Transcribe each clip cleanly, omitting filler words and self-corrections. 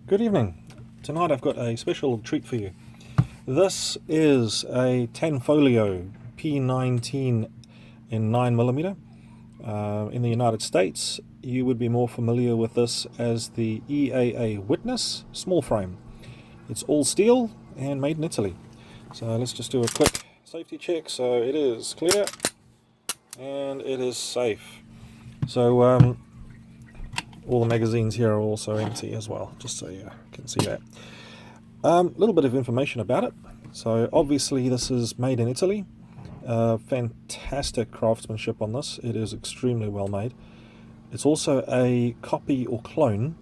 Good evening. Tonight I've got a special treat for you. This is a Tanfoglio P19 in 9mm. In the United States, you would be more familiar with this as the EAA Witness Small Frame. It's all steel and made in Italy. So let's just do a quick safety check. So it is clear and it is safe. So all the magazines here are also empty as well, just so you can see that. A little bit of information about it. So obviously this is made in Italy. Fantastic craftsmanship on this. It is extremely well made. It's also a copy or clone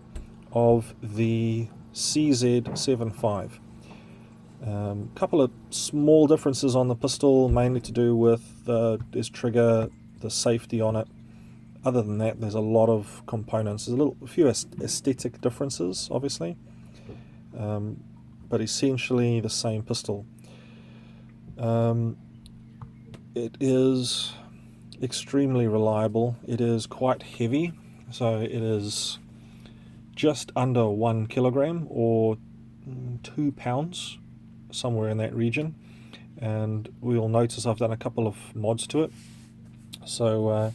of the CZ75. Couple of small differences on the pistol, mainly to do with this trigger, the safety on it. Other than that, there's a lot of components. There's a few aesthetic differences, obviously, but essentially the same pistol. It is extremely reliable. It is quite heavy, so it is just under 1 kilogram or 2 pounds, somewhere in that region. And we'll notice I've done a couple of mods to it. So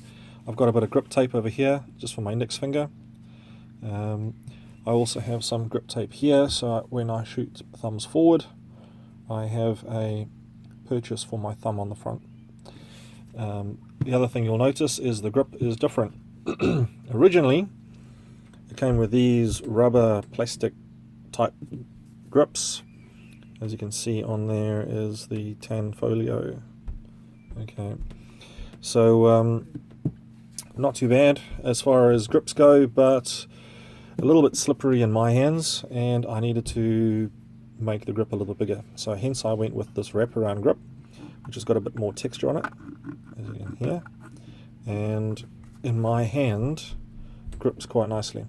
I've got a bit of grip tape over here, just for my index finger. I also have some grip tape here, so when I shoot thumbs forward, I have a purchase for my thumb on the front. The other thing you'll notice is the grip is different. Originally, it came with these rubber plastic type grips. As you can see on there is the Tanfoglio. Okay, so not too bad as far as grips go, but a little bit slippery in my hands, and I needed to make the grip a little bit bigger. So hence I went with this wraparound grip, which has got a bit more texture on it, as you can hear. And in my hand, grips quite nicely.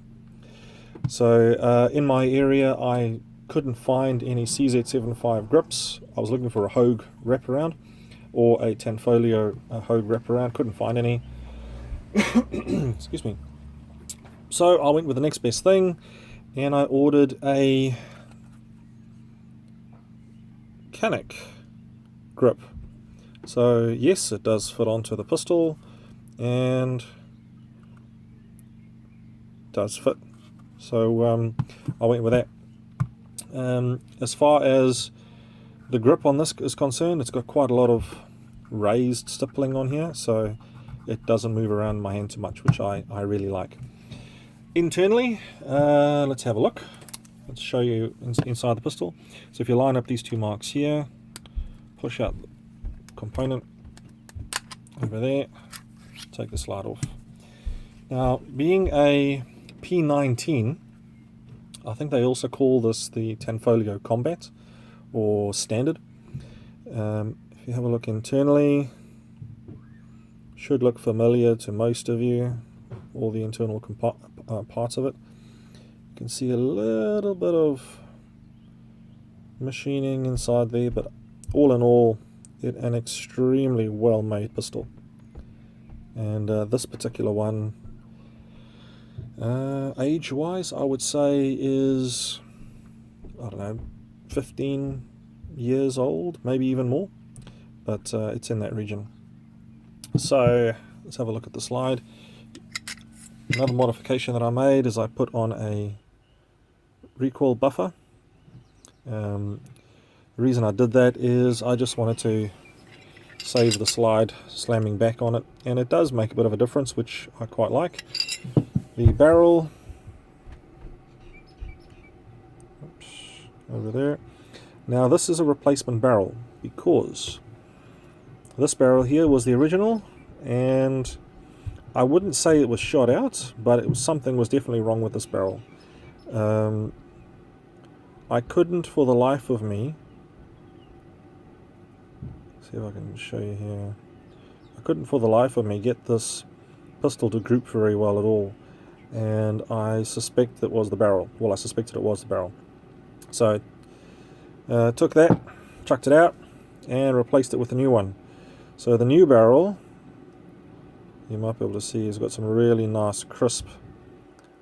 So in my area, I couldn't find any CZ75 grips. I was looking for a Hogue wraparound or a Tanfoglio Hogue wraparound. Couldn't find any. Excuse me. So I went with the next best thing, and I ordered a Canik grip. So yes, it does fit onto the pistol and does fit. So I went with that. As far as the grip on this is concerned, it's got quite a lot of raised stippling on here, so it doesn't move around my hand too much, which I really like. Internally, let's have a look. Let's show you inside the pistol. So if you line up these two marks here, push out the component over there, take the slide off. Now, being a P19, I think they also call this the Tanfoglio Combat or Standard. If you have a look internally, should look familiar to most of you, all the internal parts of it. You can see a little bit of machining inside there, but all in all, it's an extremely well made pistol. And this particular one, age wise, I would say is, I don't know, 15 years old, maybe even more, but it's in that region. So let's have a look at the slide. Another modification that I made is I put on a recoil buffer. The reason I did that is I just wanted to save the slide slamming back on it, and it does make a bit of a difference, which I quite like. The barrel, oops, over there. Now this is a replacement barrel because this barrel here was the original, and I wouldn't say it was shot out, but something was definitely wrong with this barrel. I couldn't for the life of me, see if I can show you here, I couldn't for the life of me get this pistol to group very well at all, and I suspect it was the barrel. Well, I suspected it was the barrel. So took that, chucked it out, and replaced it with a new one. So the new barrel, you might be able to see, has got some really nice crisp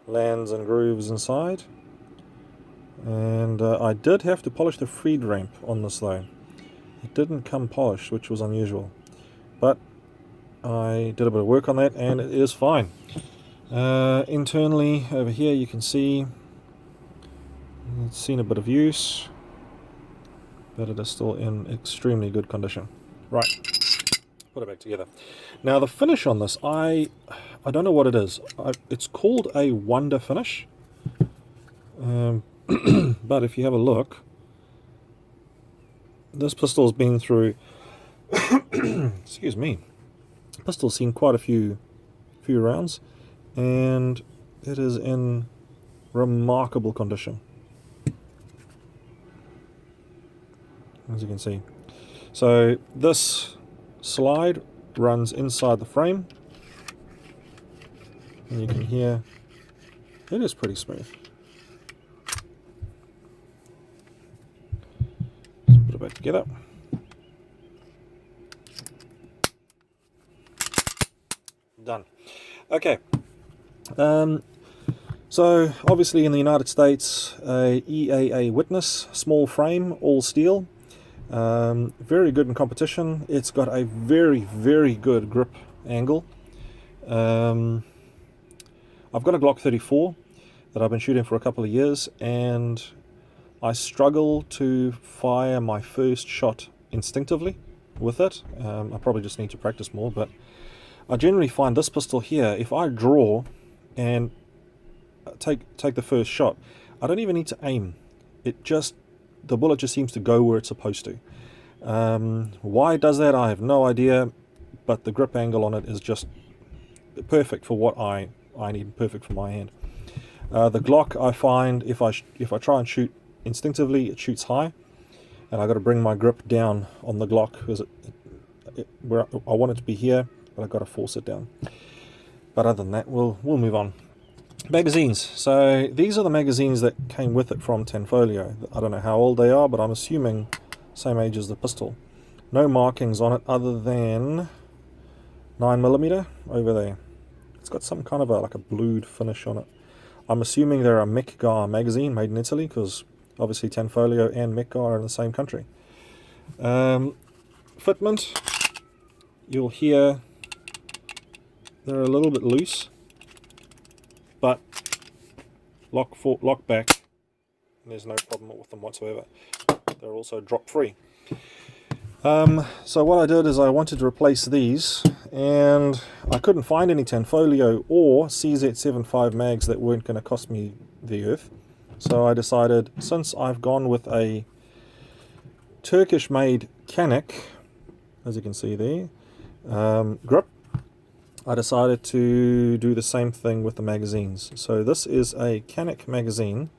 lands and grooves inside. And I did have to polish the feed ramp on this though. It didn't come polished, which was unusual. But I did a bit of work on that and it is fine. Internally over here you can see it's seen a bit of use, but it is still in extremely good condition. Right, put it back together. Now the finish on this, I don't know what it is. It's called a Wonder finish. But if you have a look, this pistol's been through excuse me, pistol's seen quite a few rounds, and it is in remarkable condition, as you can see. So this slide runs inside the frame, and you can hear it is pretty smooth. Let's put it back together. Done. Okay. So obviously in the United States, a EAA Witness Small Frame, all steel. Very good in competition. It's got a very good grip angle. I've got a Glock 34 that I've been shooting for a couple of years, and I struggle to fire my first shot instinctively with it. I probably just need to practice more, but I generally find this pistol here, if I draw and take the first shot, I don't even need to aim. The bullet just seems to go where it's supposed to. Why it does that, I have no idea, but the grip angle on it is just perfect for what I need, perfect for my hand. The Glock, I find if I try and shoot instinctively, it shoots high, and I got to bring my grip down on the Glock because where I want it to be here, but I've got to force it down. But other than that, we'll move on. Magazines. So these are the magazines that came with it from Tanfoglio. I don't know how old they are, but I'm assuming same age as the pistol. No markings on it other than 9mm over there. It's got some kind of like a blued finish on it. I'm assuming they're a Mekgar magazine made in Italy, because obviously Tanfoglio and Mekgar are in the same country. Fitment, you'll hear they're a little bit loose, but lock back, and there's no problem with them whatsoever. They're also drop free. So what I did is I wanted to replace these, and I couldn't find any Tanfoglio or CZ75 mags that weren't going to cost me the earth. So I decided, since I've gone with a Turkish-made Canik, as you can see there, grip, I decided to do the same thing with the magazines. So this is a Canik magazine.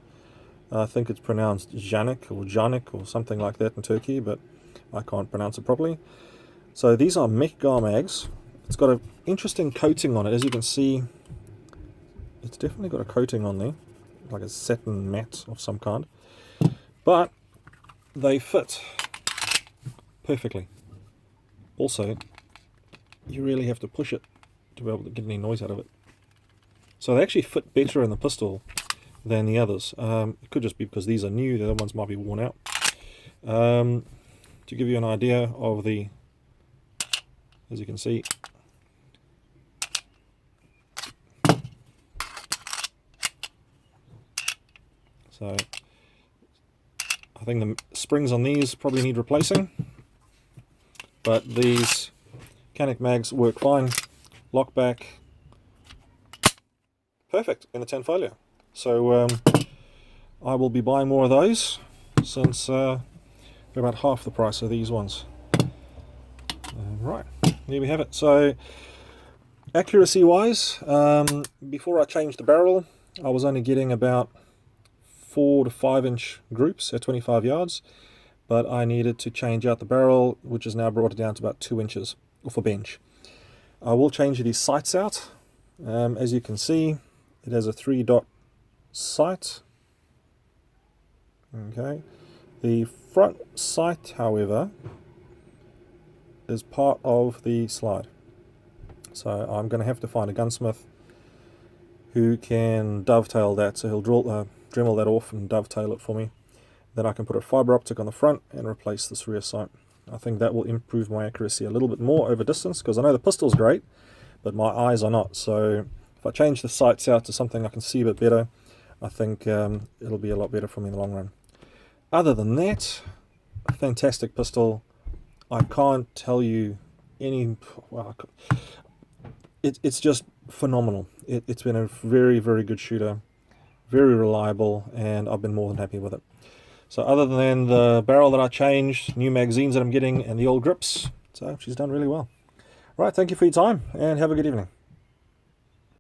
I think it's pronounced Janik or Janik or something like that in Turkey, but I can't pronounce it properly. So these are Mekgar mags. It's got an interesting coating on it. As you can see, it's definitely got a coating on there, like a satin matte of some kind. But they fit perfectly. Also, you really have to push it to be able to get any noise out of it. So they actually fit better in the pistol than the others. It could just be because these are new, the other ones might be worn out. To give you an idea of the, as you can see, so I think the springs on these probably need replacing, but these Canik mags work fine. Lock back, perfect in the Tanfoglio. So I will be buying more of those, since they're about half the price of these ones. Right, there we have it. So accuracy wise, before I changed the barrel, I was only getting about 4 to 5 inch groups at 25 yards, but I needed to change out the barrel, which has now brought it down to about 2 inches for bench. I will change these sights out. As you can see, it has a 3-dot sight. Okay, the front sight, however, is part of the slide. So I'm going to have to find a gunsmith who can dovetail that, so he'll drill Dremel that off and dovetail it for me. Then I can put a fibre optic on the front and replace this rear sight. I think that will improve my accuracy a little bit more over distance, because I know the pistol's great, but my eyes are not. So if I change the sights out to something I can see a bit better, I think it'll be a lot better for me in the long run. Other than that, a fantastic pistol. I can't tell you any... Well, it's just phenomenal. It's been a very, very good shooter, very reliable, and I've been more than happy with it. So other than the barrel that I changed, new magazines that I'm getting, and the old grips, so she's done really well. Right, thank you for your time, and have a good evening.